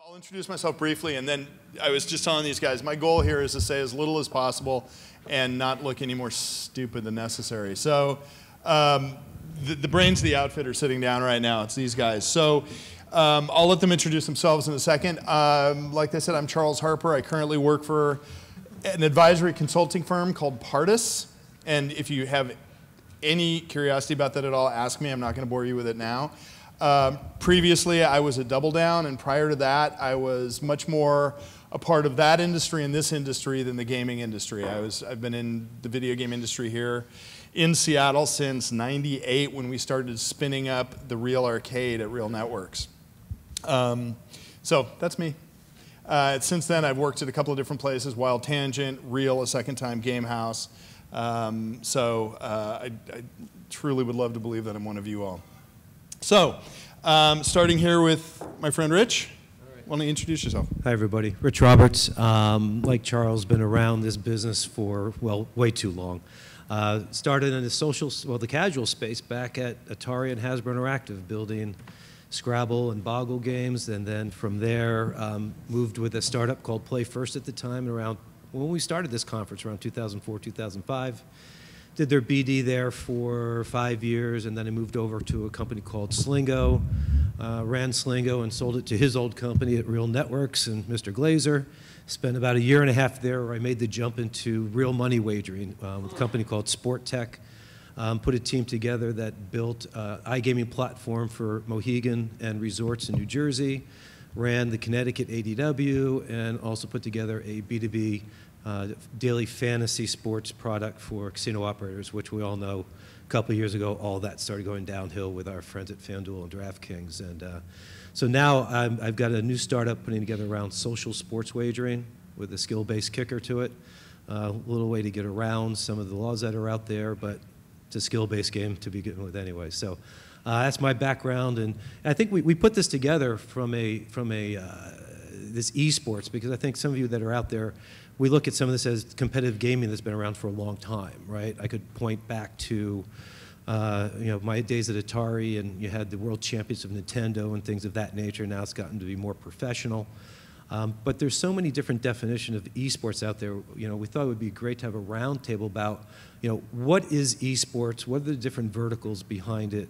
I'll introduce myself briefly, and then I was just telling these guys, my goal here is to say as little as possible and not look any more stupid than necessary. So the brains of the outfit are sitting down right now. It's these guys. So I'll let them introduce themselves in a second. Like I said, I'm Charles Harper. I currently work for an advisory consulting firm called Partis. And if you have any curiosity about that at all, ask me. I'm not going to bore you with it now. Previously, I was at Double Down, and prior to that, I was much more a part of that industry and this industry than the gaming industry. I've been in the video game industry here in Seattle since '98 when we started spinning up the Real Arcade at Real Networks. So that's me. Since then, I've worked at a couple of different places: Wild Tangent, Real, a second time Game House. I truly would love to believe that I'm one of you all. So, starting here with my friend Rich. Why don't you introduce yourself? Hi, everybody. Rich Roberts. Like Charles, been around this business for, well, way too long. Started in the casual space back at Atari and Hasbro Interactive, building Scrabble and Boggle games, and then from there moved with a startup called Play First at the time, and around when we started this conference, around 2004, 2005. Did their BD there for 5 years, and then I moved over to a company called Slingo, ran Slingo and sold it to his old company at Real Networks and Mr. Glazer. Spent about 1.5 years there where I made the jump into real money wagering with a company called Sport Tech. Put a team together that built an iGaming platform for Mohegan and resorts in New Jersey, ran the Connecticut ADW, and also put together a B2B daily fantasy sports product for casino operators, which we all know a couple of years ago, all that started going downhill with our friends at FanDuel and DraftKings. And so now I've got a new startup putting together around social sports wagering with a skill-based kicker to it. A little way to get around some of the laws that are out there, but it's a skill-based game to begin with anyway. So that's my background, and I think we put this together from this esports, because I think some of you that are out there, we look at some of this as competitive gaming that's been around for a long time, right? I could point back to my days at Atari, and you had the World Champions of Nintendo and things of that nature. Now it's gotten to be more professional. But there's so many different definitions of esports out there. We thought it would be great to have a roundtable about, what is esports? What are the different verticals behind it?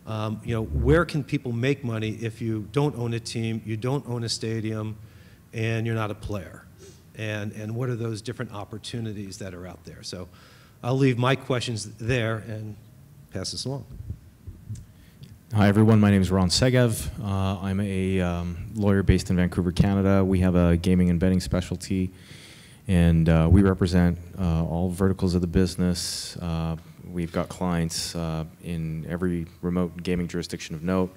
Where can people make money if you don't own a team, you don't own a stadium, and you're not a player? And what are those different opportunities that are out there? So I'll leave my questions there and pass this along. Hi, everyone. My name is Ron Segev. I'm a lawyer based in Vancouver, Canada. We have a gaming and betting specialty, and we represent all verticals of the business. We've got clients in every remote gaming jurisdiction of note,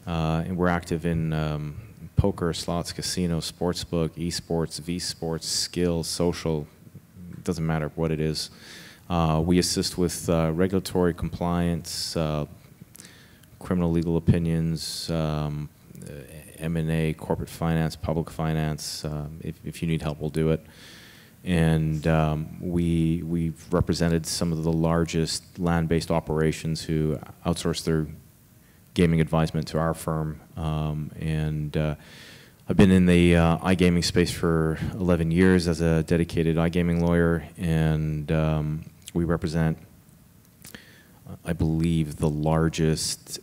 and we're active in poker, slots, casino, sportsbook, esports, v-sports, skill, social. It doesn't matter what it is. We assist with regulatory compliance, criminal legal opinions, M&A, corporate finance, public finance. If you need help, we'll do it. And we've represented some of the largest land-based operations who outsource their gaming advisement to our firm. I've been in the iGaming space for 11 years as a dedicated iGaming lawyer, and we represent, I believe, the largest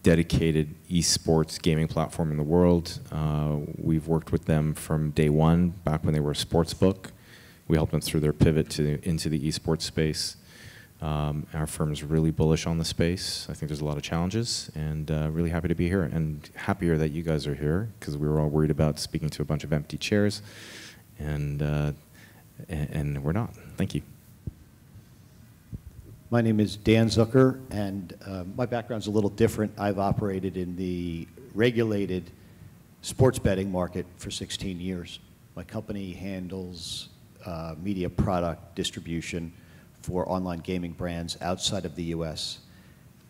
dedicated esports gaming platform in the world. We've worked with them from day one, back when they were a sports book. We helped them through their pivot into the esports space. Our firm is really bullish on the space. I think there's a lot of challenges, and really happy to be here, and happier that you guys are here, because we were all worried about speaking to a bunch of empty chairs, and we're not. Thank you. My name is Dan Zucker, and my background's a little different. I've operated in the regulated sports betting market for 16 years. My company handles media product distribution for online gaming brands outside of the US.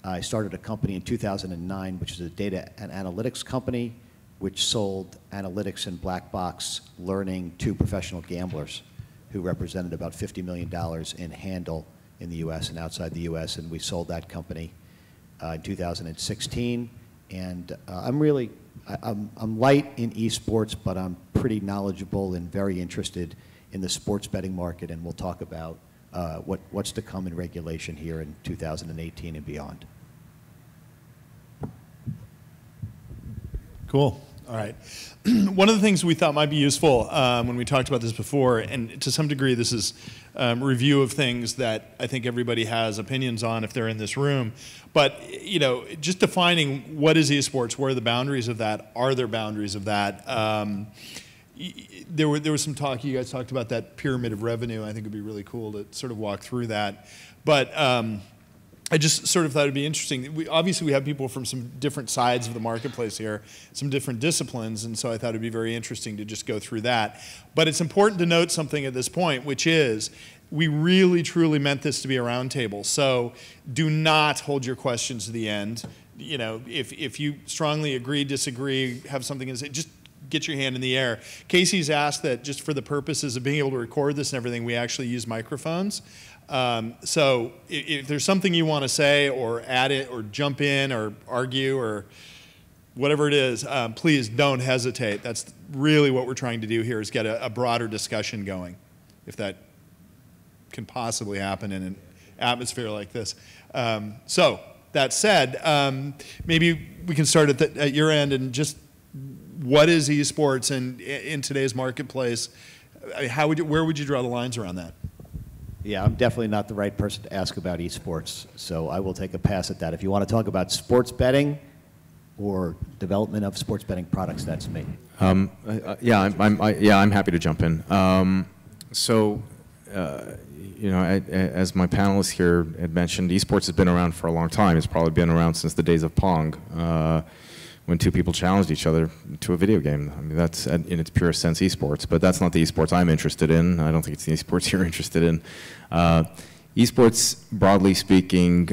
I started a company in 2009, which is a data and analytics company, which sold analytics and black box learning to professional gamblers who represented about $50 million in handle in the US and outside the US, and we sold that company in 2016. And I'm light in esports, but I'm pretty knowledgeable and very interested in the sports betting market, and we'll talk about what's to come in regulation here in 2018 and beyond. Cool. All right. One of the things we thought might be useful when we talked about this before, and to some degree this is review of things that I think everybody has opinions on if they're in this room, but just defining what is esports, where are the boundaries of that, are there boundaries of that? There was some talk, you guys talked about that pyramid of revenue. I think it would be really cool to sort of walk through that. But I just sort of thought it would be interesting. Obviously, we have people from some different sides of the marketplace here, some different disciplines, and so I thought it would be very interesting to just go through that. But it's important to note something at this point, which is we really, truly meant this to be a roundtable. So do not hold your questions to the end. If you strongly agree, disagree, have something to say, just get your hand in the air. Casey's asked that just for the purposes of being able to record this and everything, we actually use microphones. So if there's something you want to say or add it or jump in or argue or whatever it is, please don't hesitate. That's really what we're trying to do here, is get a broader discussion going, if that can possibly happen in an atmosphere like this. So that said, maybe we can start at your end and just what is esports and in today's marketplace? Where would you draw the lines around that? Yeah, I'm definitely not the right person to ask about esports, so I will take a pass at that. If you want to talk about sports betting or development of sports betting products, that's me. I'm happy to jump in. As my panelists here had mentioned, esports has been around for a long time. It's probably been around since the days of Pong, when two people challenged each other to a video game. I mean, that's in its purest sense esports, but that's not the esports I'm interested in. I don't think it's the esports you're interested in. Esports, broadly speaking,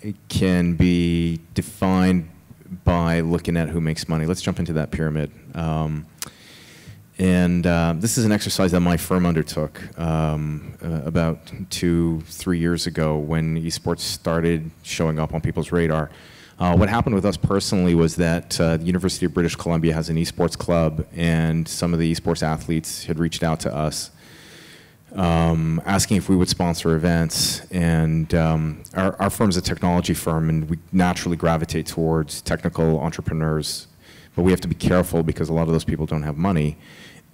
it can be defined by looking at who makes money. Let's jump into that pyramid. This is an exercise that my firm undertook about 2-3 years ago when esports started showing up on people's radar. What happened with us personally was that the University of British Columbia has an esports club, and some of the esports athletes had reached out to us asking if we would sponsor events. And our firm's a technology firm, and we naturally gravitate towards technical entrepreneurs, but we have to be careful because a lot of those people don't have money.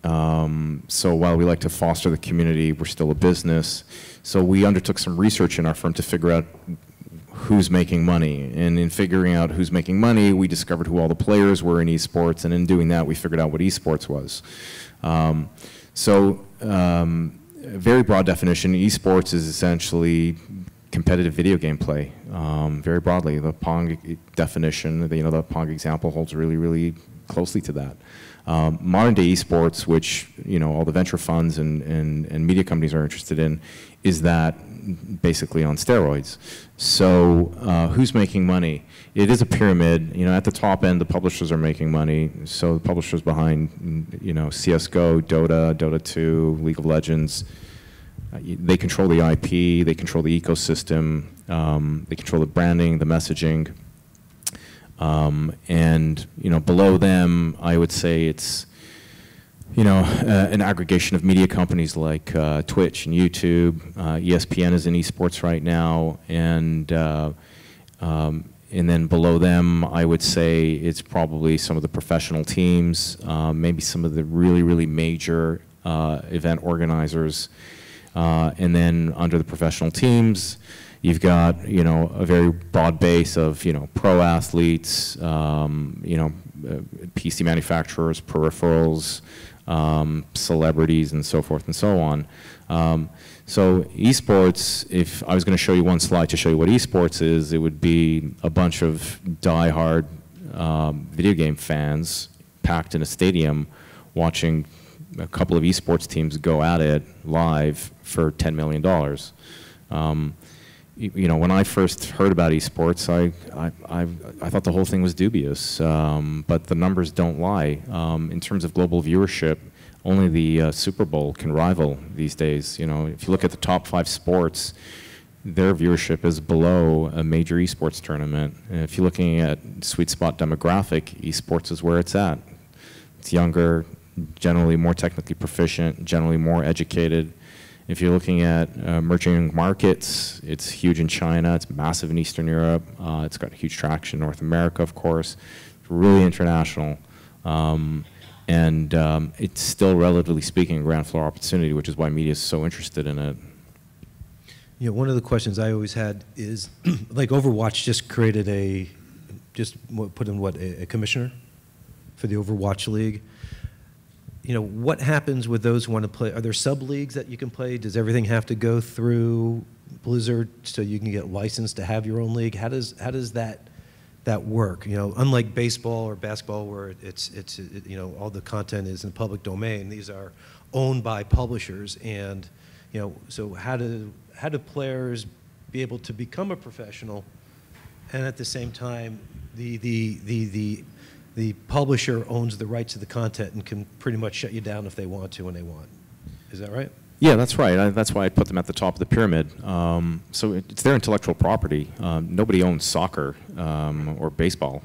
So while we like to foster the community, we're still a business. So we undertook some research in our firm to figure out who's making money. And in figuring out who's making money, we discovered who all the players were in esports, and in doing that, we figured out what esports was. A very broad definition, esports is essentially competitive video game play, very broadly. The Pong definition, the Pong example holds really, really closely to that. Modern day esports, which all the venture funds and media companies are interested in, is that basically on steroids. So who's making money? It is a pyramid. At the top end, the publishers are making money. So the publishers behind, CS:GO, Dota 2, League of Legends, they control the IP, they control the ecosystem, they control the branding, the messaging. Below them, I would say it's an aggregation of media companies like Twitch and YouTube. ESPN is in esports right now, and then below them, I would say it's probably some of the professional teams, maybe some of the really, really major event organizers, and then under the professional teams, you've got a very broad base of pro athletes, PC manufacturers, peripherals, celebrities, and so forth and so on. So esports, if I was going to show you one slide to show you what esports is, it would be a bunch of die-hard video game fans packed in a stadium watching a couple of esports teams go at it live for $10 million. When I first heard about esports, I thought the whole thing was dubious, but the numbers don't lie. In terms of global viewership, only the Super Bowl can rival these days. If you look at the top 5 sports, their viewership is below a major esports tournament. And if you're looking at sweet spot demographic, esports is where it's at. It's younger, generally more technically proficient, generally more educated. If you're looking at emerging markets, it's huge in China, it's massive in Eastern Europe, it's got huge traction in North America, of course. It's really international. It's still, relatively speaking, a ground floor opportunity, which is why media is so interested in it. You know, one of the questions I always had is, like Overwatch just created a commissioner for the Overwatch League. You know, what happens with those who want to play? Are there sub-leagues that you can play? Does everything have to go through Blizzard so you can get licensed to have your own league? How does that work? You know, unlike baseball or basketball where it's you know, all the content is in the public domain, these are owned by publishers, and you know, so how do players be able to become a professional, and at the same time the publisher owns the rights to the content and can pretty much shut you down if they want to when they want. Is that right? Yeah, that's right. That's why I put them at the top of the pyramid. So it's their intellectual property. Nobody owns soccer or baseball.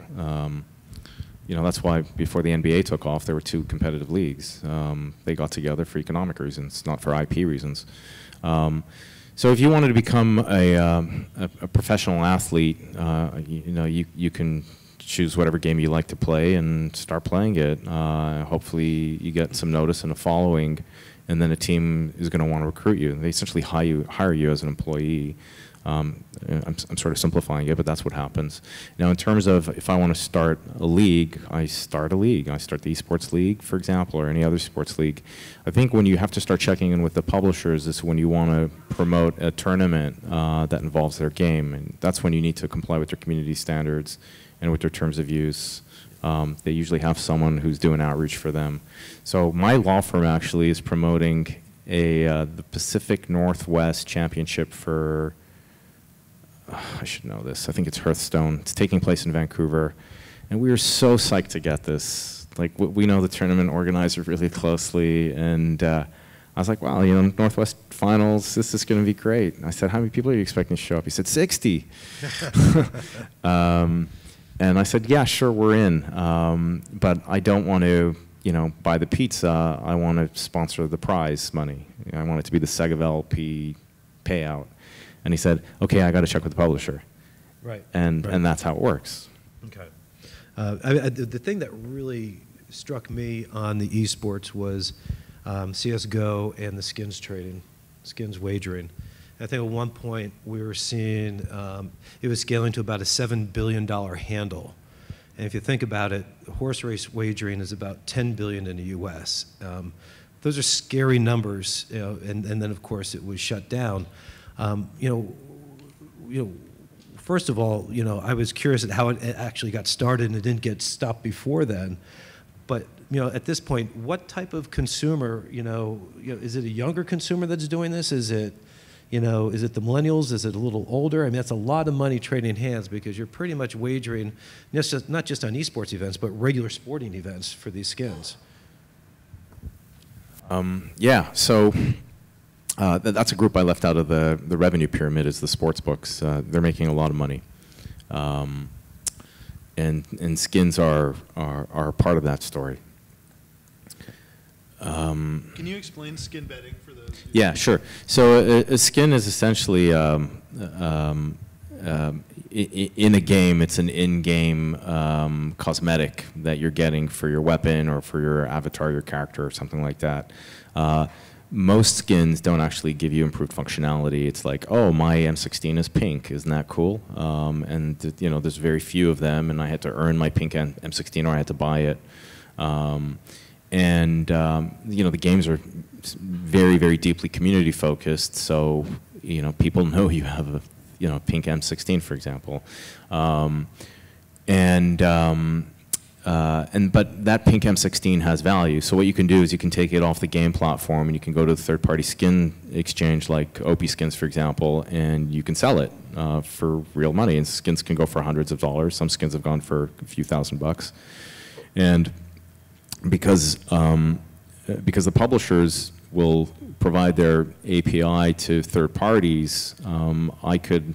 You know, that's why before the NBA took off, there were two competitive leagues. They got together for economic reasons, not for IP reasons. So if you wanted to become a professional athlete, you know, you can choose whatever game you like to play and start playing it. Hopefully you get some notice and a following, and then a team is going to want to recruit you. They essentially hire you as an employee. I'm sort of simplifying it, but that's what happens. Now, in terms of if I want to start a league, I start a league. I start the Esports League, for example, or any other sports league. I think when you have to start checking in with the publishers is when you want to promote a tournament that involves their game, and that's when you need to comply with their community standards and with their terms of use. They usually have someone who's doing outreach for them. So my law firm actually is promoting the Pacific Northwest Championship for, I should know this, I think it's Hearthstone. It's taking place in Vancouver. And we were so psyched to get this. Like, we know the tournament organizer really closely, and I was like, wow, you know, Northwest Finals, this is going to be great. I said, how many people are you expecting to show up? He said, 60. And I said, yeah, sure, we're in. But I don't want to, you know, buy the pizza. I want to sponsor the prize money. I want it to be the Segev LP payout. And he said, okay, I got to check with the publisher. Right. And that's how it works. Okay. The thing that really struck me on the esports was CSGO and the skins trading, skins wagering. I think at one point we were seeing it was scaling to about a $7 billion handle. And if you think about it, horse race wagering is about $10 billion in the U.S. Those are scary numbers, you know, and then of course it was shut down. You know, first of all, you know, I was curious at how it actually got started, and it didn't get stopped before then. But you know, at this point, what type of consumer, you know, is it a younger consumer that's doing this? Is it, you know, is it the millennials? Is it a little older? I mean, that's a lot of money trading hands, because you're pretty much wagering not just on esports events, but regular sporting events for these skins. Yeah, so that's a group I left out of the revenue pyramid, is the sports books. They're making a lot of money. And skins are part of that story. Can you explain skin betting for those? Yeah, sure. So a skin is essentially in a game, it's an in-game cosmetic that you're getting for your weapon or for your avatar, your character, or something like that. Most skins don't actually give you improved functionality. It's like, oh, my M16 is pink. Isn't that cool? And you know, there's very few of them, and I had to earn my pink M16, or I had to buy it. You know, the games are very, very deeply community focused. So, you know, people know you have a, you know, pink M16, for example. But that pink M16 has value. So what you can do is you can take it off the game platform, and you can go to the third-party skin exchange, like OP Skins, for example, and you can sell it for real money. And skins can go for hundreds of dollars. Some skins have gone for a few $1,000s. And because the publishers will provide their API to third parties, I could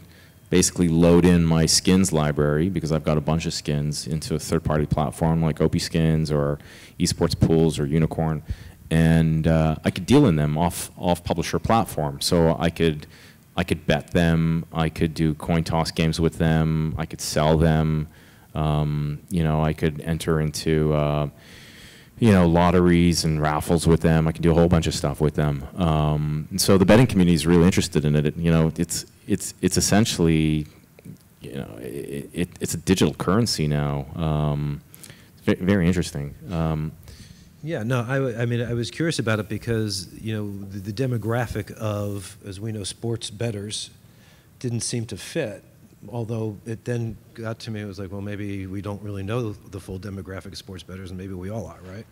basically load in my skins library, because I've got a bunch of skins, into a third-party platform like OP Skins or Esports Pools or Unicorn, and I could deal in them off publisher platform. So I could bet them, I could do coin toss games with them, I could sell them, you know, I could enter into you know, lotteries and raffles with them. I can do a whole bunch of stuff with them. And so the betting community is really interested in it. You know, it's essentially, you know, it's a digital currency now. It's very interesting. Yeah, no, I mean, I was curious about it because, you know, the demographic of, as we know, sports bettors didn't seem to fit. Although it then got to me, it was like, well, maybe we don't really know the full demographic of sports bettors, and maybe we all are, right?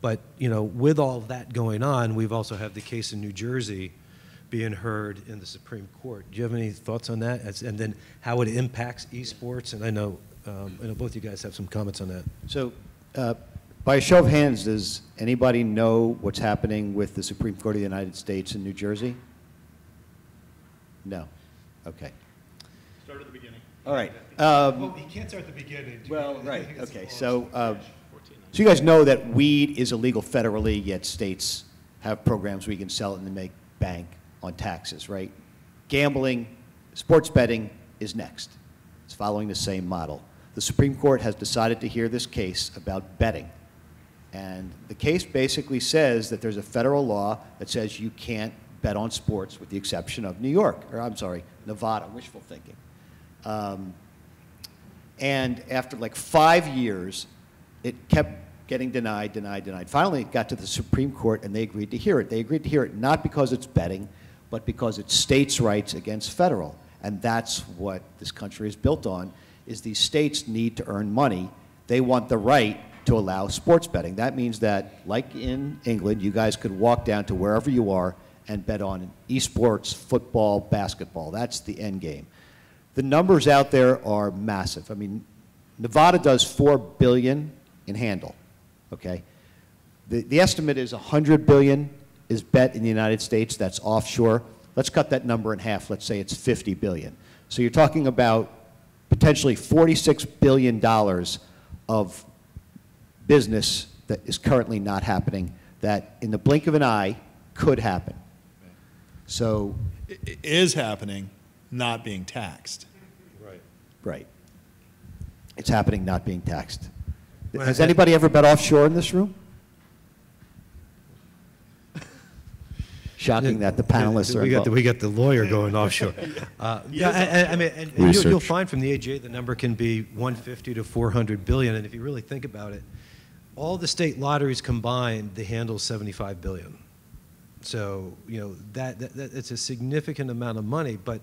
But, you know, with all of that going on, we've also had the case in New Jersey being heard in the Supreme Court. Do you have any thoughts on that? And then how it impacts esports? And I know both you guys have some comments on that. So, by a show of hands, does anybody know what's happening with the Supreme Court of the United States in New Jersey? No. Okay. Start at the beginning. All right. Well, you can't start at the beginning. Well, right. Okay. So you guys know that weed is illegal federally, yet states have programs where you can sell it and then make bank on taxes, right? Gambling, sports betting is next. It's following the same model. The Supreme Court has decided to hear this case about betting. And the case basically says that there's a federal law that says you can't bet on sports with the exception of New York, or I'm sorry, Nevada, wishful thinking. And after like 5 years, it kept getting denied. Finally, it got to the Supreme Court, and they agreed to hear it. They agreed to hear it not because it's betting, but because it's states' rights against federal. And that's what this country is built on, is these states need to earn money. They want the right to allow sports betting. That means that, like in England, you guys could walk down to wherever you are and bet on esports, football, basketball. That's the end game. The numbers out there are massive. I mean, Nevada does $4 billion in handle, okay? The estimate is $100 billion is bet in the United States. That's offshore. Let's cut that number in half. Let's say it's $50 billion. So you're talking about potentially $46 billion of business that is currently not happening, that in the blink of an eye could happen. So It is happening, not being taxed. right. It's happening, not being taxed. Has anybody ever bet offshore in this room? Shocking that the panelists are involved. We got the lawyer going offshore. Yeah, I mean, and you'll find from the AGA the number can be 150 to 400 billion, and if you really think about it, all the state lotteries combined, they handle 75 billion. So you know that it's a significant amount of money. But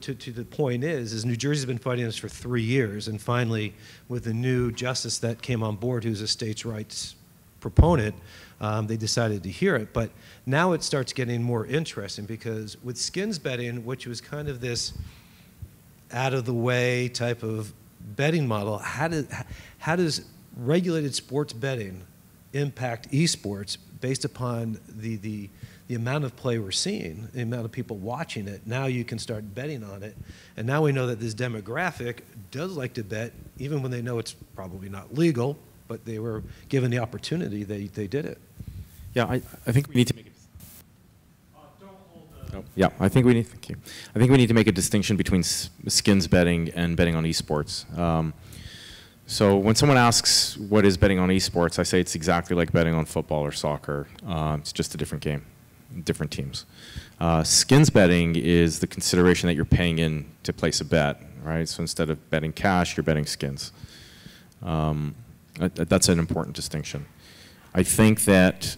to the point is New Jersey's been fighting this for 3 years, and finally, with the new justice that came on board, who's a states' rights proponent, they decided to hear it. But now it starts getting more interesting because with skins betting, which was kind of this out-of-the-way type of betting model, how does regulated sports betting impact esports based upon the amount of play we're seeing, the amount of people watching it? Now you can start betting on it. And now we know that this demographic does like to bet, even when they know it's probably not legal, but they were given the opportunity, they did it. Yeah, I think we need to make it. Yeah, I think we need. Thank you. I think we need to make a distinction between skins betting and betting on esports. So when someone asks what is betting on esports, I say it's exactly like betting on football or soccer. It's just a different game, different teams. Skins betting is the consideration that you're paying in to place a bet, right? So instead of betting cash, you're betting skins. That's an important distinction. I think that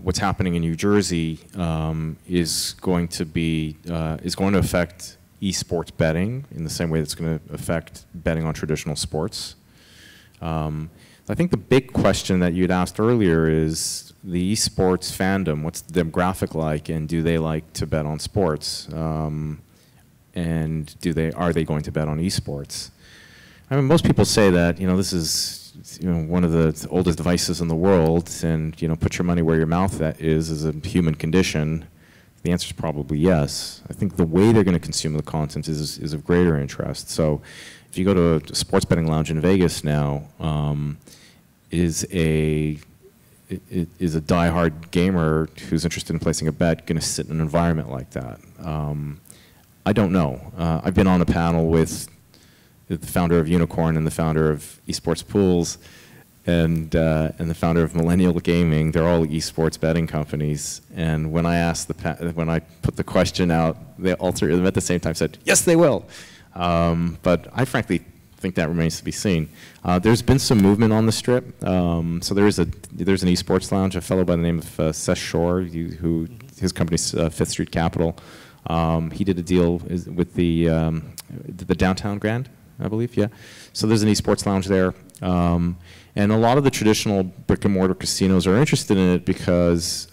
what's happening in New Jersey is going to affect esports betting in the same way that's going to affect betting on traditional sports. I think the big question that you'd asked earlier is the esports fandom. What's the demographic like, and do they like to bet on sports? And are they going to bet on esports? I mean, most people say that, you know, this is one of the oldest devices in the world, and put your money where your mouth is a human condition, the answer is probably yes. I think the way they're going to consume the content is of greater interest. So if you go to a sports betting lounge in Vegas now, is a diehard gamer who's interested in placing a bet going to sit in an environment like that? I don't know. I've been on a panel with the founder of Unicorn and the founder of Esports Pools and the founder of Millennial Gaming. They're all esports betting companies. And when I put the question out, all three of them at the same time said, yes, they will. But I frankly think that remains to be seen. There's been some movement on the Strip. So there's an esports lounge, a fellow by the name of Seth Shore, who his company's Fifth Street Capital. He did a deal with the Downtown Grand, I believe, yeah. So there's an esports lounge there. And a lot of the traditional brick and mortar casinos are interested in it because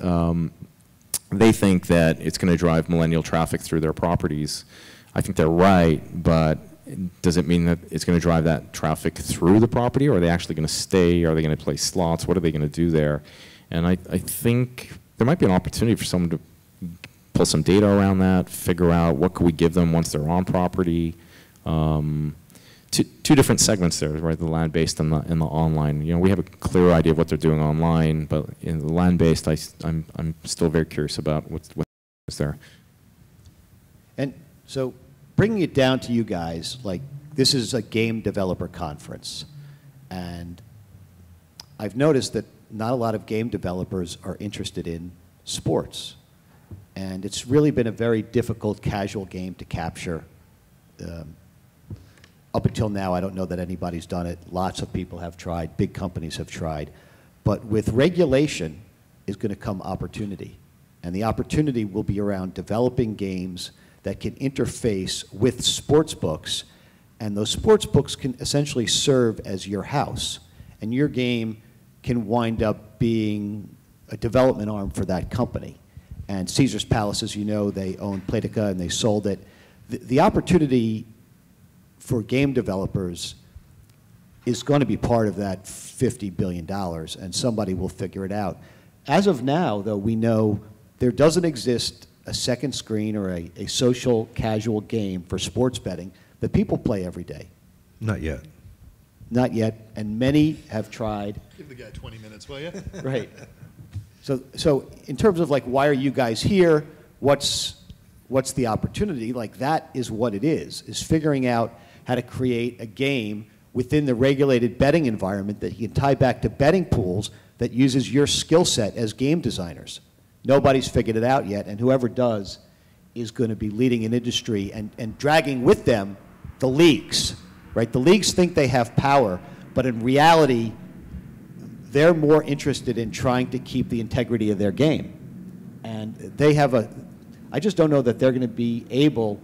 they think that it's going to drive millennial traffic through their properties. I think they're right, but does it mean that it's going to drive that traffic through the property, or are they actually going to stay? Are they going to play slots? What are they going to do there? And I think there might be an opportunity for someone to pull some data around that, figure out what could we give them once they're on property. Two different segments there, right? The land-based and the online. We have a clear idea of what they're doing online, but in the land-based, I'm still very curious about what's there. And so, bringing it down to you guys, like this is a game developer conference, and I've noticed that not a lot of game developers are interested in sports, and it's really been a very difficult casual game to capture. Up until now, I don't know that anybody's done it. Lots of people have tried. Big companies have tried. But with regulation is going to come opportunity. And the opportunity will be around developing games that can interface with sports books. And those sports books can essentially serve as your house. And your game can wind up being a development arm for that company. And Caesar's Palace, as you know, they own Playtika and they sold it. The opportunity for game developers is going to be part of that $50 billion, and somebody will figure it out. As of now, though, we know there doesn't exist a second screen or a social casual game for sports betting that people play every day. Not yet. Not yet, and many have tried. Give the guy 20 minutes, will you? Right. So in terms of like, why are you guys here? What's the opportunity? Like, that is what it is figuring out how to create a game within the regulated betting environment that you can tie back to betting pools that uses your skill set as game designers. Nobody's figured it out yet, and whoever does is going to be leading an industry and dragging with them the leagues, right? The leagues think they have power, but in reality, they're more interested in trying to keep the integrity of their game. And they have I just don't know that they're going to be able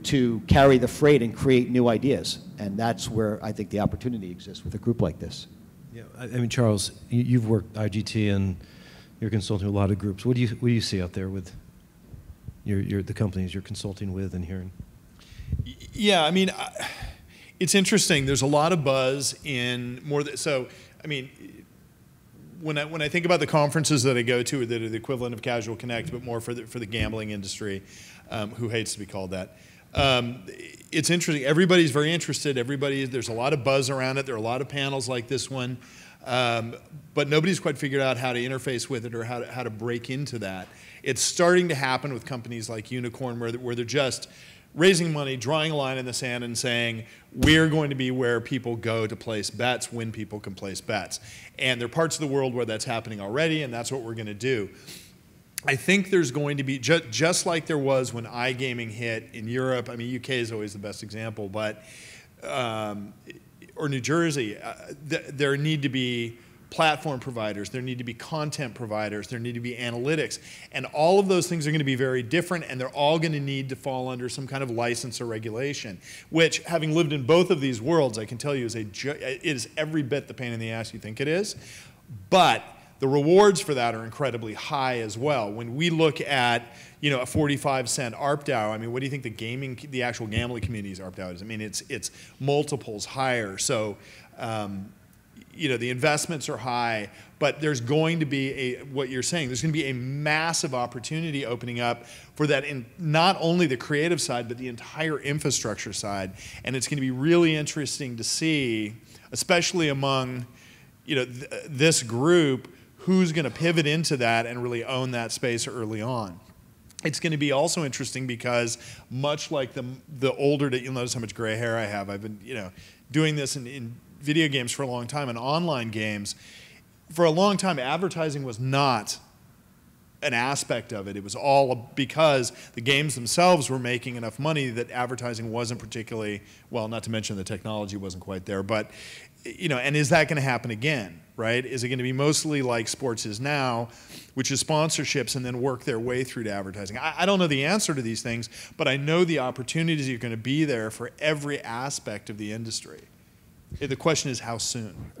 to carry the freight and create new ideas. And that's where I think the opportunity exists with a group like this. Yeah, I mean, Charles, you've worked IGT and you're consulting with a lot of groups. What do you see out there with the companies you're consulting with and hearing? Yeah, I mean, it's interesting. There's a lot of buzz in so, I mean, when I think about the conferences that I go to that are the equivalent of Casual Connect, but more for the gambling industry, who hates to be called that, it's interesting. Everybody's very interested. There's a lot of buzz around it. There are a lot of panels like this one, but nobody's quite figured out how to interface with it or how to break into that. It's starting to happen with companies like Unicorn, where they're just raising money, drawing a line in the sand, and saying, we're going to be where people go to place bets when people can place bets. And there are parts of the world where that's happening already, and that's what we're going to do. I think there's going to be, just like there was when iGaming hit in Europe, I mean, UK is always the best example, but, or New Jersey, there need to be platform providers, there need to be content providers, there need to be analytics, and all of those things are going to be very different, and they're all going to need to fall under some kind of license or regulation, which, having lived in both of these worlds, I can tell you it is every bit the pain in the ass you think it is, but the rewards for that are incredibly high as well. When we look at, a 45-cent ARPDAU, I mean, what do you think the actual gambling community's ARPDAU is? I mean, it's multiples higher. So, the investments are high, but there's going to be what you're saying, there's going to be a massive opportunity opening up for that in not only the creative side, but the entire infrastructure side. And it's going to be really interesting to see, especially among, this group, who's going to pivot into that and really own that space early on. It's going to be also interesting because much like the older, you'll notice how much gray hair I have. I've been, doing this in video games for a long time and online games. For a long time, advertising was not an aspect of it. It was all because the games themselves were making enough money that advertising wasn't particularly, well, not to mention the technology wasn't quite there, but, and is that going to happen again, right? Is it going to be mostly like sports is now, which is sponsorships and then work their way through to advertising? I don't know the answer to these things, but I know the opportunities are going to be there for every aspect of the industry. The question is how soon?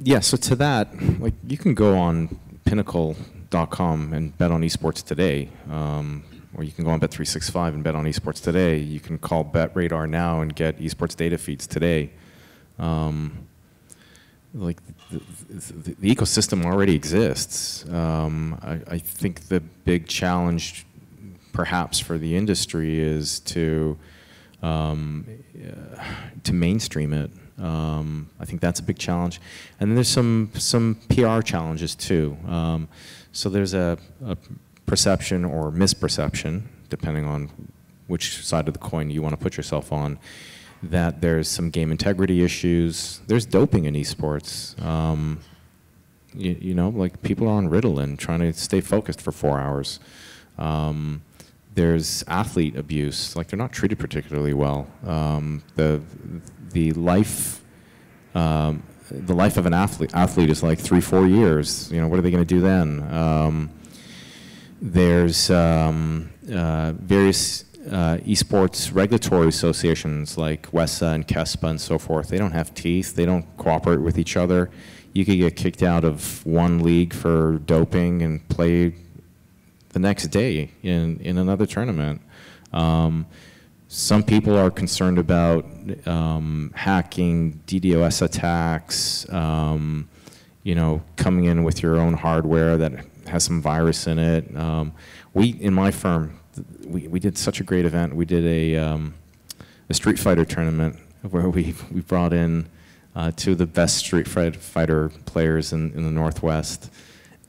Yeah, so to that, like you can go on Pinnacle.com and bet on esports today, or you can go on Bet365 and bet on esports today. You can call BetRadar now and get esports data feeds today. Like the ecosystem already exists. I think the big challenge, perhaps for the industry, is to mainstream it. I think that's a big challenge, and then there's some PR challenges too. So there's a perception or misperception, depending on which side of the coin you want to put yourself on, that there's some game integrity issues. There's doping in esports. Like people are on Ritalin trying to stay focused for 4 hours. There's athlete abuse, like they're not treated particularly well. The life of an athlete is like 3-4 years. What are they going to do then? There's various esports regulatory associations like WESA and KESPA and so forth. They don't have teeth. They don't cooperate with each other. You could get kicked out of one league for doping and play the next day in another tournament. Some people are concerned about hacking, DDoS attacks, coming in with your own hardware that has some virus in it. In my firm, we did such a great event. We did a Street Fighter tournament where we brought in 2 of the best Street Fighter players in the Northwest.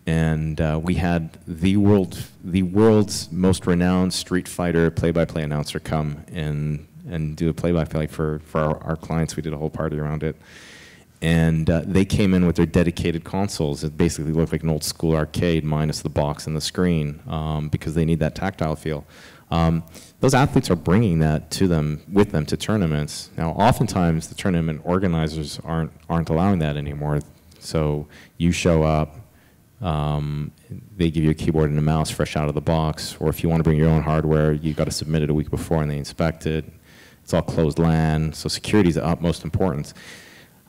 And we had the world's most renowned Street Fighter play-by-play announcer come and do a play-by-play for our clients. We did a whole party around it. And they came in with their dedicated consoles. It basically looked like an old school arcade minus the box and the screen because they need that tactile feel. Those athletes are bringing that with them to tournaments. Now, oftentimes the tournament organizers aren't allowing that anymore. So you show up. They give you a keyboard and a mouse fresh out of the box, or if you want to bring your own hardware, you've got to submit it a week before and they inspect it. It's all closed LAN, so security is of utmost importance.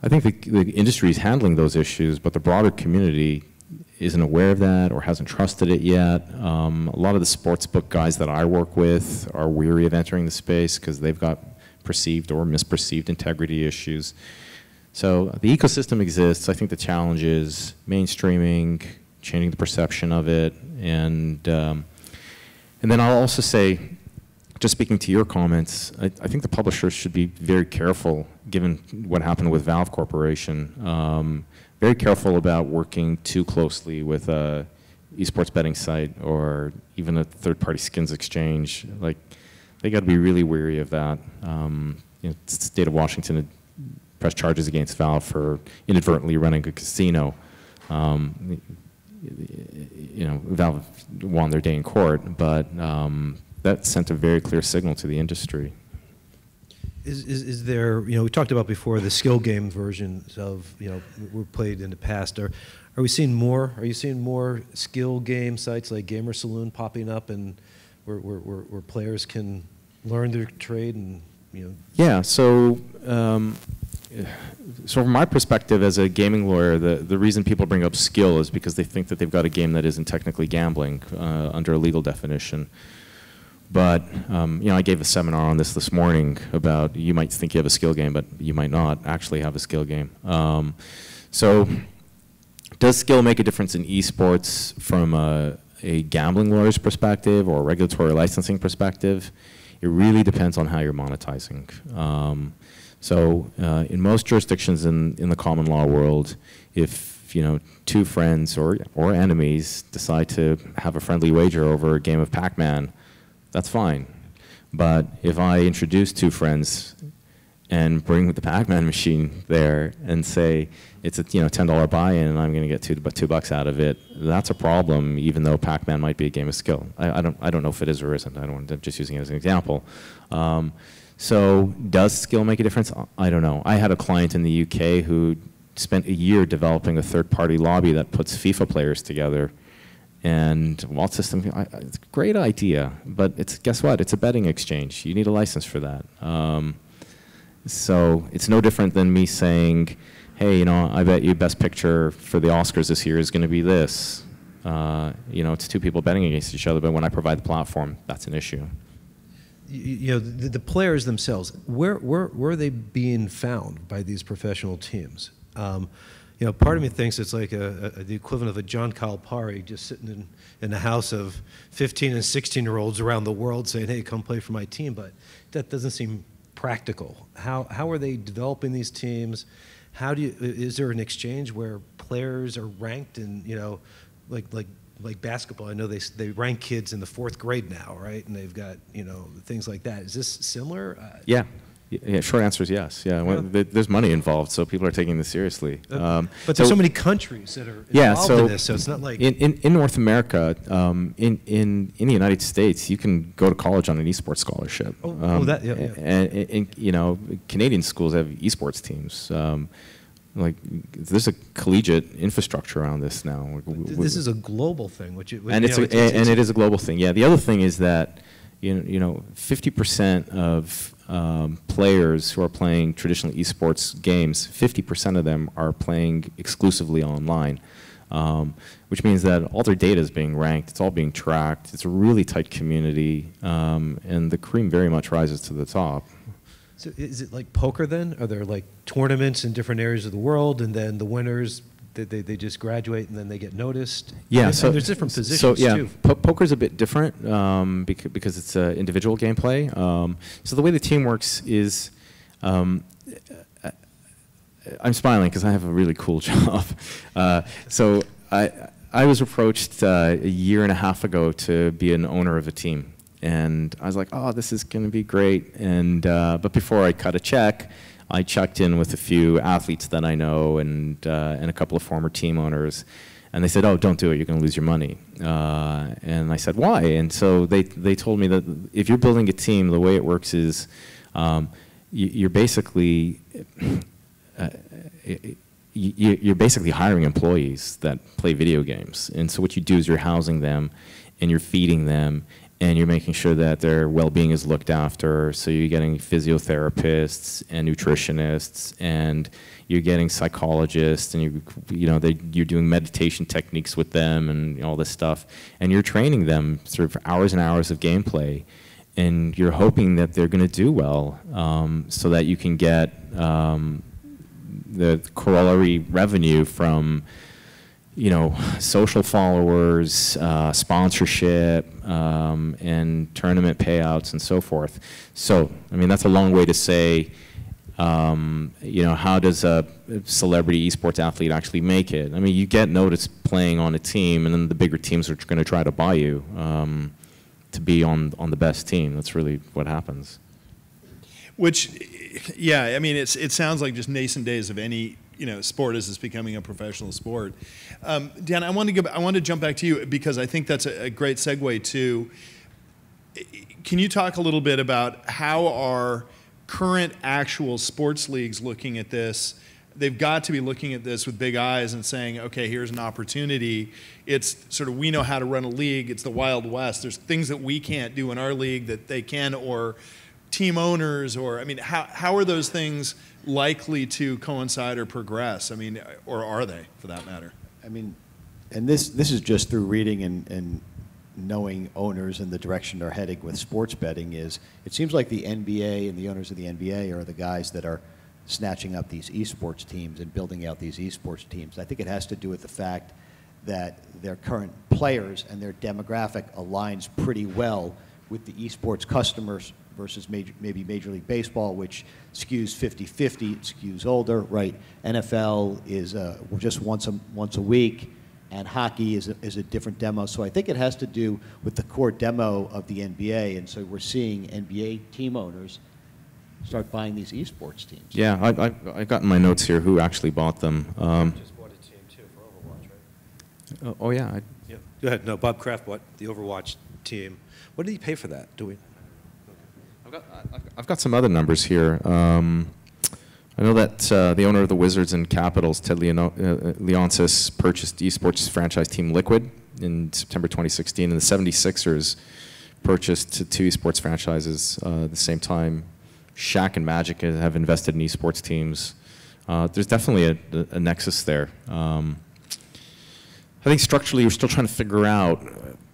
I think the industry is handling those issues, but the broader community isn't aware of that or hasn't trusted it yet. A lot of the sportsbook guys that I work with are weary of entering the space because they've got perceived or misperceived integrity issues. So the ecosystem exists. I think the challenge is mainstreaming, changing the perception of it, and then I'll also say, just speaking to your comments, I think the publishers should be very careful, given what happened with Valve Corporation, very careful about working too closely with a esports betting site or even a third-party skins exchange. Like, they got to be really wary of that. The state of Washington pressed charges against Valve for inadvertently running a casino. Valve won their day in court, but that sent a very clear signal to the industry. Is there, we talked about before the skill game versions of, were played in the past. Are we seeing more? Are you seeing more skill game sites like Gamer Saloon popping up, and where players can learn their trade and Yeah. So. So from my perspective as a gaming lawyer, the reason people bring up skill is because they think that they've got a game that isn't technically gambling under a legal definition. But I gave a seminar on this morning about you might think you have a skill game, but you might not actually have a skill game. So does skill make a difference in esports from a gambling lawyer's perspective or a regulatory licensing perspective? It really depends on how you're monetizing. In most jurisdictions in the common law world, if two friends or enemies decide to have a friendly wager over a game of Pac-Man, that's fine. But if I introduce two friends and bring the Pac-Man machine there and say it's a $10 buy-in and I'm going to get $2 out of it, that's a problem. Even though Pac-Man might be a game of skill, I don't know if it is or isn't. I'm just using it as an example. So does skill make a difference? I don't know. I had a client in the UK who spent a year developing a third-party lobby that puts FIFA players together. And Vault System, it's a great idea, but guess what? It's a betting exchange. You need a license for that. So it's no different than me saying, hey, I bet you best picture for the Oscars this year is going to be this. It's two people betting against each other, but when I provide the platform, that's an issue. The players themselves, where are they being found by these professional teams? Part of me thinks it's like the equivalent of a John Calipari just sitting in a house of 15 and 16-year-olds around the world saying, hey, come play for my team. But that doesn't seem practical. How are they developing these teams? Is there an exchange where players are ranked in, like basketball? I know they rank kids in the 4th grade now, right? And they've got, things like that. Is this similar? Yeah. Yeah, short answer is yes. Yeah, well, there's money involved, so people are taking this seriously. But there's so many countries that are involved in this, so it's not like in North America, in the United States, you can go to college on an esports scholarship. And Canadian schools have esports teams. There's a collegiate infrastructure around this now. This is a global thing, and it is a global thing. Yeah, the other thing is that 50% of players who are playing traditional esports games, 50% of them are playing exclusively online, which means that all their data is being ranked, it's all being tracked, it's a really tight community, and the cream very much rises to the top. So is it like poker then? Are there like tournaments in different areas of the world, and then the winners, they just graduate and then they get noticed? Yeah, and there's different positions too. Poker's a bit different because it's individual gameplay. So the way the team works is, I'm smiling because I have a really cool job. So I was approached a year and a half ago to be an owner of a team. And I was like, oh, this is going to be great. And but before I cut a check, I checked in with a few athletes that I know and a couple of former team owners. And they said, oh, don't do it. You're going to lose your money. And I said, why? And so they told me that if you're building a team, the way it works is you're basically hiring employees that play video games. And so what you do is you're housing them and you're feeding them and you're making sure that their well-being is looked after. So you're getting physiotherapists and nutritionists, and you're getting psychologists, and you're doing meditation techniques with them and all this stuff. And you're training them sort of hours and hours of gameplay, and you're hoping that they're going to do well, so that you can get the corollary revenue from social followers, sponsorship, and tournament payouts and so forth. So, I mean, that's a long way to say, how does a celebrity esports athlete actually make it? I mean, you get noticed playing on a team, and then the bigger teams are going to try to buy you to be on the best team. That's really what happens. Which, yeah, I mean, it sounds like just nascent days of any sport as it's becoming a professional sport. Dan, I want to jump back to you because I think that's a great segue to. Can you talk a little bit about how our current actual sports leagues looking at this? They've got to be looking at this with big eyes and saying, okay, here's an opportunity. It's sort of, we know how to run a league. It's the Wild West. There's things that we can't do in our league that they can, or team owners, or, I mean, how are those things likely to coincide or progress? I mean, or are they, for that matter? I mean, and this is just through reading and knowing owners and the direction they're heading with sports betting. Is it seems like the NBA and the owners of the NBA are the guys that are snatching up these esports teams and building out these esports teams. I think it has to do with the fact that their current players and their demographic aligns pretty well with the esports customers versus maybe Major League Baseball, which skews 50-50, skews older, right? NFL is just once a week, and hockey is a different demo. So I think it has to do with the core demo of the NBA, and so we're seeing NBA team owners start buying these esports teams. Yeah, I got in my notes here who actually bought them. Just bought a team too for Overwatch, right? Oh yeah. Yeah. Go ahead. No, Bob Kraft bought the Overwatch team. What did he pay for that? Do we? I've got some other numbers here. I know that the owner of the Wizards and Capitals, Ted Leonsis, purchased esports franchise team Liquid in September 2016, and the 76ers purchased 2 esports franchises at the same time. Shaq and Magic have invested in esports teams. There's definitely a nexus there. I think structurally we're still trying to figure out,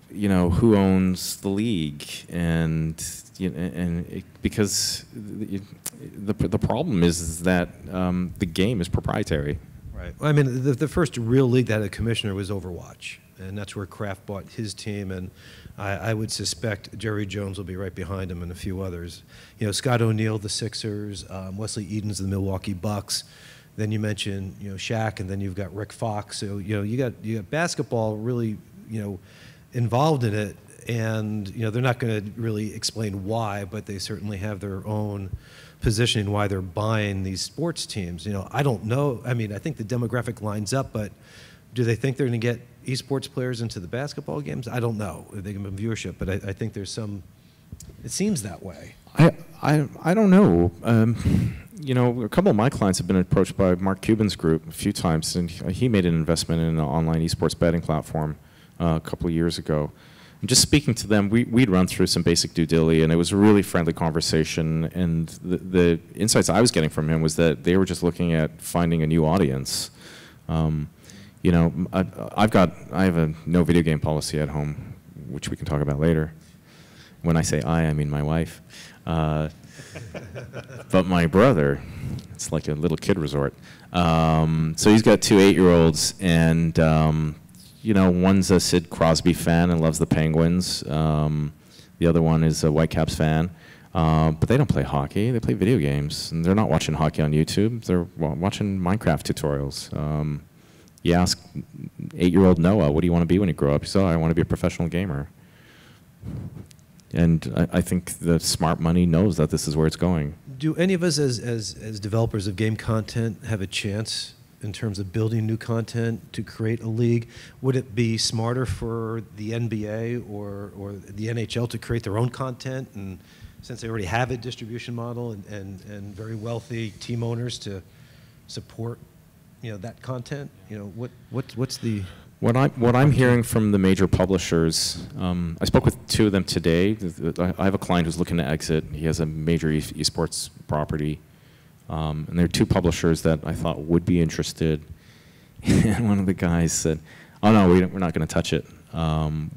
who owns the league, and because the problem is that the game is proprietary. Right. Well, I mean, the first real league that had a commissioner was Overwatch, and that's where Kraft bought his team, and I would suspect Jerry Jones will be right behind him and a few others. Scott O'Neal, the Sixers, Wesley Edens, the Milwaukee Bucks. Then you mentioned, Shaq, and then you've got Rick Fox. So, you got basketball really, involved in it, and they're not going to really explain why, but they certainly have their own positioning why they're buying these sports teams. I don't know. I mean, I think the demographic lines up, but do they think they're going to get esports players into the basketball games? I don't know. They can have viewership, but I think there's some. It seems that way. I don't know. A couple of my clients have been approached by Mark Cuban's group a few times, and he made an investment in an online esports betting platform a couple of years ago. And just speaking to them, we'd run through some basic due diligence, and it was a really friendly conversation. And the insights I was getting from him was that they were just looking at finding a new audience. I have a no video game policy at home, which we can talk about later. When I say I mean my wife. But my brother, it's like a little kid resort. So he's got 2 8-year-olds, and one's a Sid Crosby fan and loves the Penguins. The other one is a Whitecaps fan. But they don't play hockey. They play video games. And they're not watching hockey on YouTube. They're watching Minecraft tutorials. You ask 8-year-old Noah, what do you want to be when you grow up? He said, I want to be a professional gamer. And I think the smart money knows that this is where it's going. Do any of us as developers of game content have a chance in terms of building new content to create a league? Would it be smarter for the NBA or the NHL to create their own content, and since they already have a distribution model and very wealthy team owners to support that content? What's the... What I'm hearing from the major publishers, I spoke with 2 of them today. I have a client who's looking to exit. He has a major esports property. And there are 2 publishers that I thought would be interested. And one of the guys said, oh no, we're not going to touch it.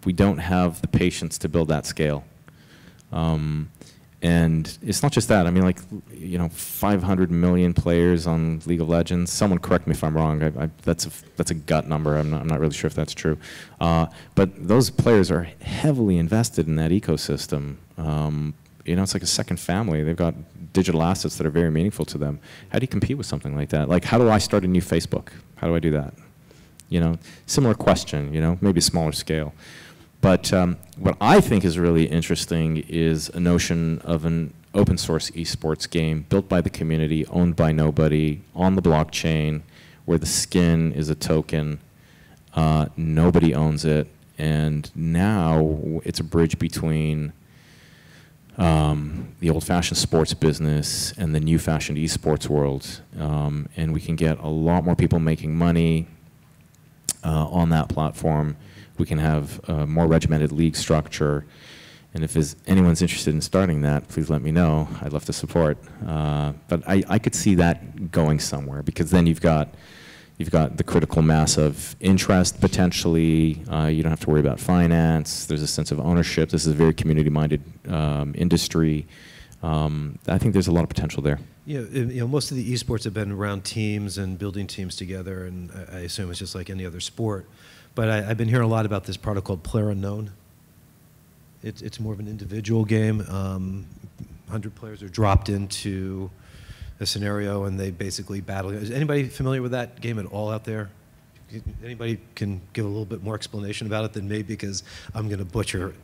We don't have the patience to build that scale. And it's not just that. I mean, 500 million players on League of Legends. Someone correct me if I'm wrong. That's a gut number. I'm not really sure if that's true. But those players are heavily invested in that ecosystem. It's like a second family. They've got digital assets that are very meaningful to them. How do you compete with something like that? Like, how do I start a new Facebook? How do I do that? Similar question. Maybe a smaller scale. But what I think is really interesting is a notion of an open source esports game built by the community, owned by nobody, on the blockchain, where the skin is a token. Nobody owns it. And now it's a bridge between the old-fashioned sports business and the new-fashioned esports world. And we can get a lot more people making money on that platform. We can have a more regimented league structure. And if anyone's interested in starting that, please let me know. I'd love to support. But I could see that going somewhere, because then you've got the critical mass of interest, potentially. You don't have to worry about finance. There's a sense of ownership. This is a very community-minded industry. I think there's a lot of potential there. Most of the esports have been around teams and building teams together, and I assume it's just like any other sport. But I've been hearing a lot about this product called PlayerUnknown. It's more of an individual game. 100 players are dropped into a scenario, and they basically battle. Is anybody familiar with that game at all out there? Anybody can give a little bit more explanation about it than me, because I'm going to butcher it.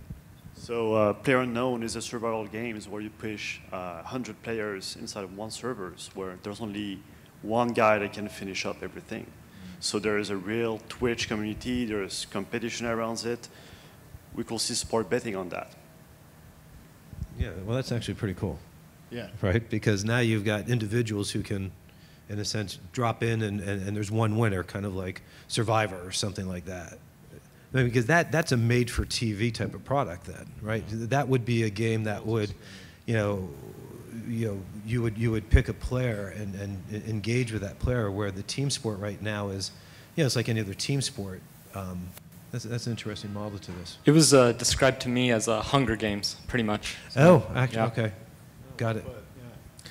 So PlayerUnknown is a survival game where you push 100 players inside of one server, where there's only one guy that can finish up everything. So there is a real Twitch community, there's competition around it. We could see sport betting on that. Yeah, well, that's actually pretty cool. Yeah. Right? Because now you've got individuals who can, in a sense, drop in and there's one winner, kind of like Survivor or something like that. I mean, because that's a made-for-TV type of product then, right? That would be a game that would, you would pick a player and engage with that player, where the team sport right now is, it's like any other team sport. That's an interesting model to this. It was described to me as Hunger Games, pretty much. So, actually, yeah. Okay. Got it.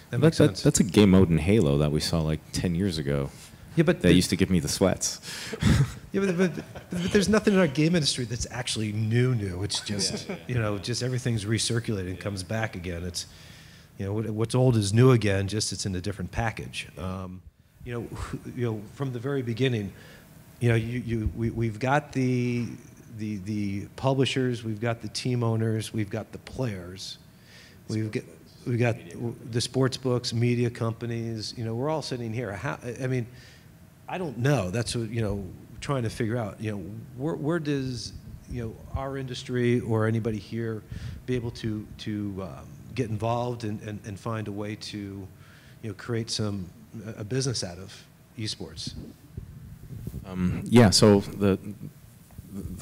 That makes sense. That's a game mode in Halo that we saw like 10 years ago. Yeah, but that used to give me the sweats. Yeah, but there's nothing in our game industry that's actually new. It's just, just everything's recirculating and comes back again. It's, what's old is new again, just it's in a different package. From the very beginning, we've got the publishers, we've got the team owners, we've got the players, we've got the sports books, media companies. We're all sitting here. I don't know. That's what, trying to figure out, where does, our industry or anybody here be able to get involved and find a way to, create a business out of esports? Yeah, so the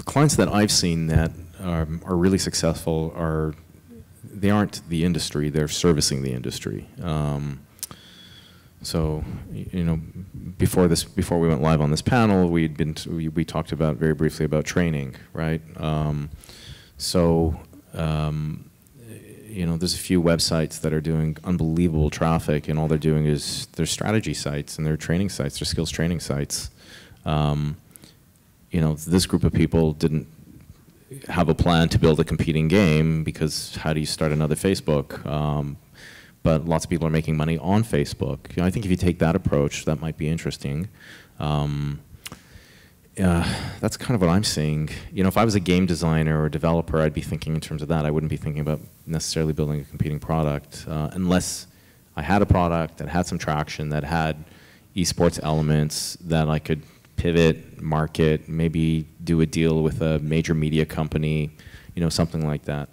clients that I've seen that are really successful they aren't the industry, they're servicing the industry. So, before we went live on this panel, we talked very briefly about training, right? There's a few websites that are doing unbelievable traffic, and all they're doing is their strategy sites and their training sites, their skills training sites. This group of people didn't have a plan to build a competing game, because how do you start another Facebook? But lots of people are making money on Facebook. I think if you take that approach, that might be interesting. That's kind of what I'm seeing. If I was a game designer or a developer, I'd be thinking in terms of that. I wouldn't be thinking about necessarily building a competing product, unless I had a product that had some traction, that had esports elements that I could pivot, market, maybe do a deal with a major media company, something like that.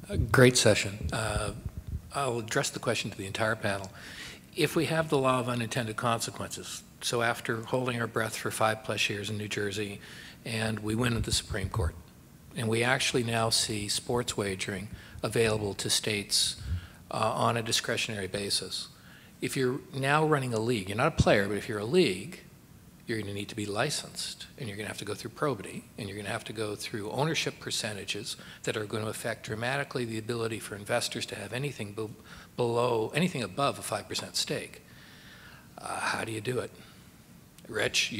A great session. I'll address the question to the entire panel. If we have the law of unintended consequences, so after holding our breath for 5+ years in New Jersey, and we win at the Supreme Court, and we actually now see sports wagering available to states on a discretionary basis. If you're now running a league, you're not a player, but if you're a league, you're going to need to be licensed, and you're going to have to go through probity, and you're going to have to go through ownership percentages that are going to affect dramatically the ability for investors to have anything above a 5% stake. How do you do it? Rich,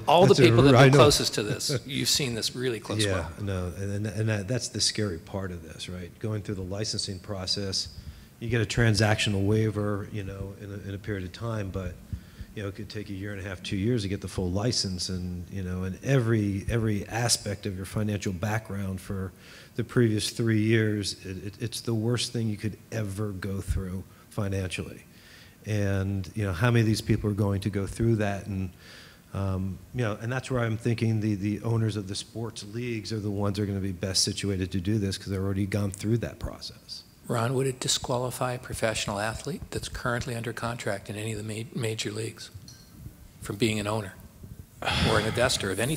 all the people that are closest to this, you've seen this really close. Yeah, no, and that's the scary part of this, right? Going through the licensing process, you get a transactional waiver, in a period of time, but it could take 1.5 years, 2 years to get the full license, and and every aspect of your financial background for the previous 3 years, it's the worst thing you could ever go through financially. And how many of these people are going to go through that? And and that's where I'm thinking the owners of the sports leagues are the ones that are going to be best situated to do this, because they've already gone through that process. Ron, would it disqualify a professional athlete that's currently under contract in any of the major leagues from being an owner or an investor of any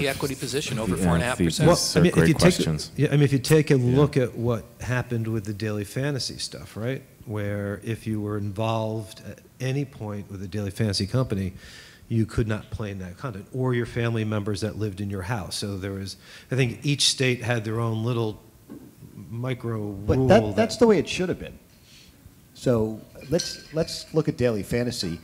equity position over 4.5%? Well, great questions. If you take a look at what happened with the daily fantasy stuff, right, where if you were involved at any point with a daily fantasy company, you could not play in that content, or your family members that lived in your house. So there was, I think each state had their own little micro But rule. that's the way it should have been. So let's look at daily fantasy.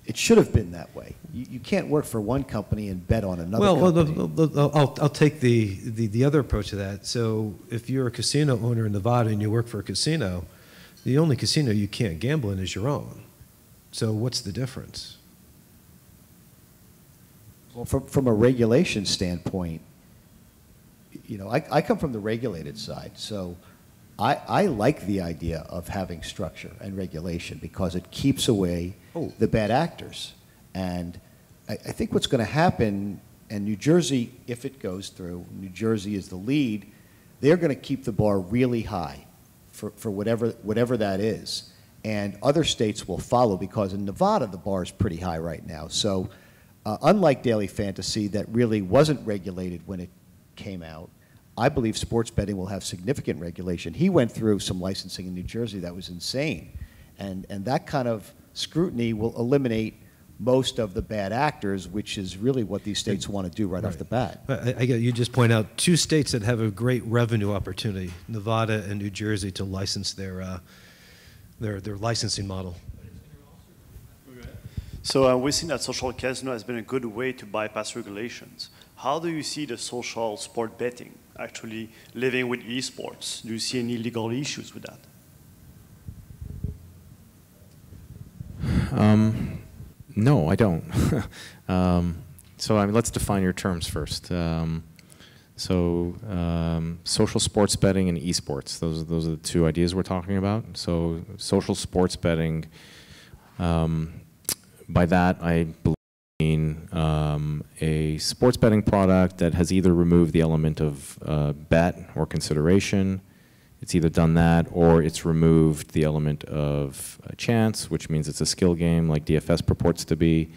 It should have been that way. You can't work for one company and bet on another company. I'll take the other approach to that. So if you're a casino owner in Nevada and you work for a casino, the only casino you can't gamble in is your own. So what's the difference? Well, from a regulation standpoint, you know, I come from the regulated side, so I like the idea of having structure and regulation because it keeps away the bad actors. And I think what's going to happen, and New Jersey, if it goes through, New Jersey is the lead, they're going to keep the bar really high for whatever that is. And other states will follow because in Nevada, the bar is pretty high right now. So unlike daily fantasy that really wasn't regulated when it came out, I believe sports betting will have significant regulation. He went through some licensing in New Jersey that was insane. And that kind of scrutiny will eliminate most of the bad actors, which is really what these states want to do right off the bat. I get you just point out two states that have a great revenue opportunity, Nevada and New Jersey, to license their licensing model. So we've seen that social casino has been a good way to bypass regulations. How do you see the social sport betting actually living with esports? Do you see any legal issues with that? No, I don't. So I mean, let's define your terms first. Social sports betting and esports, those are the two ideas we're talking about. So social sports betting, by that I mean a sports betting product that has either removed the element of bet or consideration. It's either done that or it's removed the element of chance, which means it's a skill game like DFS purports to be,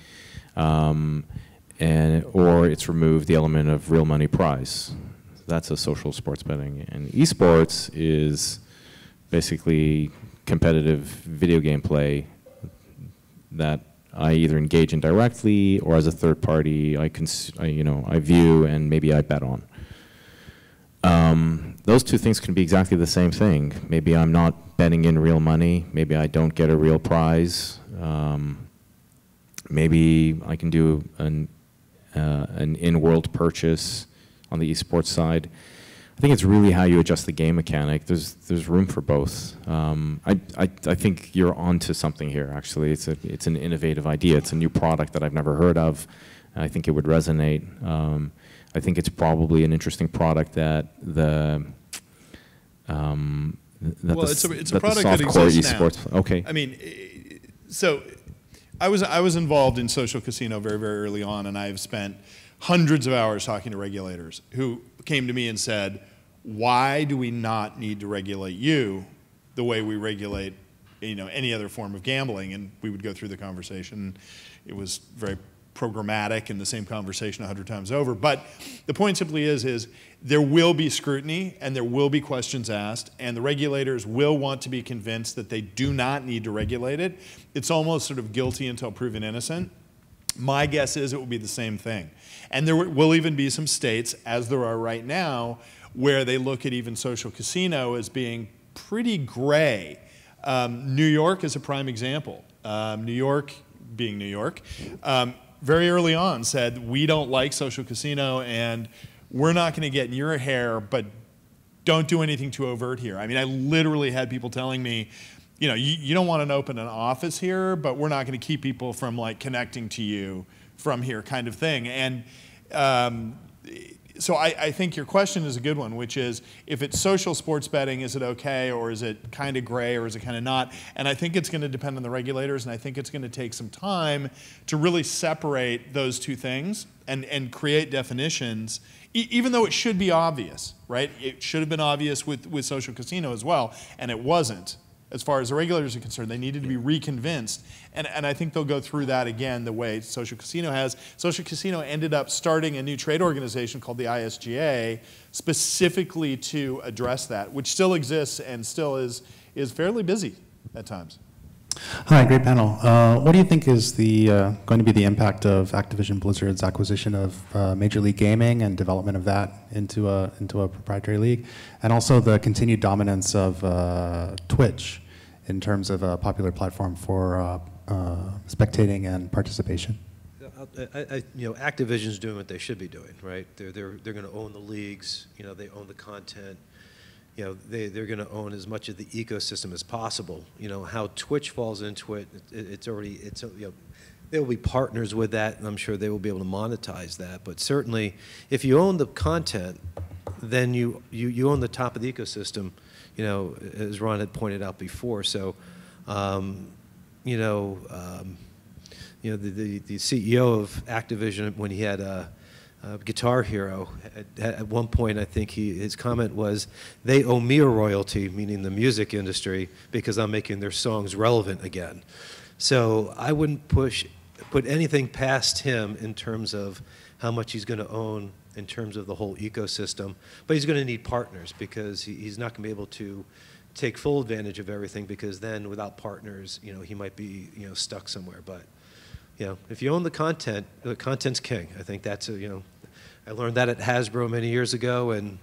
or it's removed the element of real money prize. That's a social sports betting. And esports is basically competitive video game play that I either engage in directly or as a third party I view and maybe I bet on. Those two things can be exactly the same thing. Maybe I'm not betting in real money. Maybe I don't get a real prize. Maybe I can do an in-world purchase on the esports side. I think it's really how you adjust the game mechanic. There's room for both. I think you're onto something here. Actually, it's an innovative idea. It's a new product that I've never heard of. I think it would resonate. I think it's probably an interesting product that it's a product that exists esports. Now. Okay. I mean, so I was involved in social casino very, very early on, and I've spent hundreds of hours talking to regulators who came to me and said, "Why do we not need to regulate you the way we regulate, any other form of gambling?" And we would go through the conversation. It was very programmatic and the same conversation 100 times over. But the point simply is there will be scrutiny and there will be questions asked, and the regulators will want to be convinced that they do not need to regulate it. It's almost sort of guilty until proven innocent. My guess is it will be the same thing. And there will even be some states, as there are right now, where they look at even social casino as being pretty gray. New York is a prime example. New York, being New York, very early on said, we don't like social casino and we're not going to get in your hair, but don't do anything too overt here. I mean, I literally had people telling me, you don't want to open an office here, but we're not going to keep people from like connecting to you from here kind of thing. And so I think your question is a good one, which is, if it's social sports betting, is it okay, or is it kind of gray, or is it kind of not? And I think it's going to depend on the regulators, and I think it's going to take some time to really separate those two things and create definitions, even though it should be obvious, right? It should have been obvious with social casino as well, and it wasn't. As far as the regulators are concerned, they needed to be reconvinced. And I think they'll go through that again the way social casino has. Social casino ended up starting a new trade organization called the ISGA specifically to address that, which still exists and still is fairly busy at times. Hi, great panel. What do you think is the going to be the impact of Activision Blizzard's acquisition of Major League Gaming and development of that into a proprietary league, and also the continued dominance of Twitch in terms of a popular platform for spectating and participation? Activision's doing what they should be doing, right? They're going to own the leagues. They own the content. They're going to own as much of the ecosystem as possible. How Twitch falls into it, they will be partners with that, and I'm sure they will be able to monetize that. But certainly, if you own the content, then you own the top of the ecosystem, as Ron had pointed out before. So, the CEO of Activision, when he had Guitar Hero, at one point I think his comment was, they owe me a royalty, meaning the music industry, because I'm making their songs relevant again. So I wouldn't put anything past him in terms of how much he's going to own in terms of the whole ecosystem, but he's going to need partners, because he's not going to be able to take full advantage of everything, because then without partners, he might be stuck somewhere. But if you own the content's king. I think that's I learned that at Hasbro many years ago, and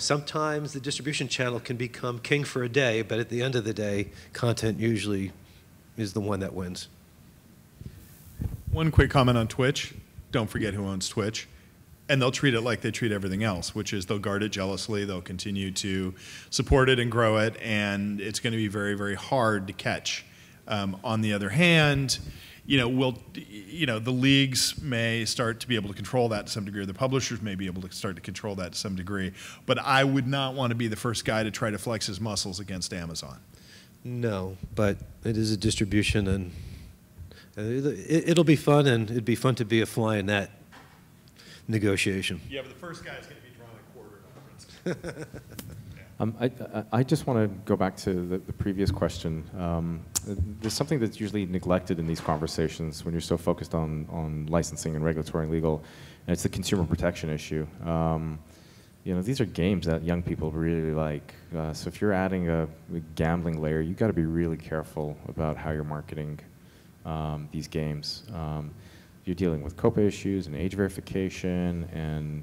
sometimes the distribution channel can become king for a day, but at the end of the day, content usually is the one that wins. One quick comment on Twitch. Don't forget who owns Twitch. And they'll treat it like they treat everything else, which is they'll guard it jealously, they'll continue to support it and grow it, and it's going to be very, very hard to catch. On the other hand, the leagues may start to be able to control that to some degree, or the publishers may be able to start to control that to some degree. But I would not want to be the first guy to try to flex his muscles against Amazon. No, but it is a distribution, and it'll be fun, and it'd be fun to be a fly in that negotiation. Yeah, but the first guy is going to be drawing a quarter. I just want to go back to the previous question. There's something that's usually neglected in these conversations when you're so focused on licensing and regulatory and legal, and it's the consumer protection issue. These are games that young people really like. So if you're adding a gambling layer, you've got to be really careful about how you're marketing these games. You're dealing with COPA issues and age verification, and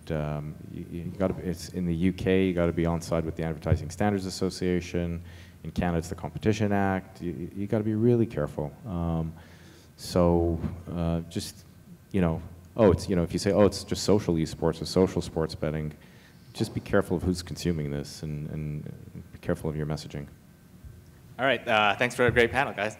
you got to. It's in the UK. You got to be on side with the Advertising Standards Association. In Canada, it's the Competition Act. You got to be really careful. Just if you say, it's just social esports or social sports betting, just be careful of who's consuming this, and be careful of your messaging. All right. Thanks for a great panel, guys.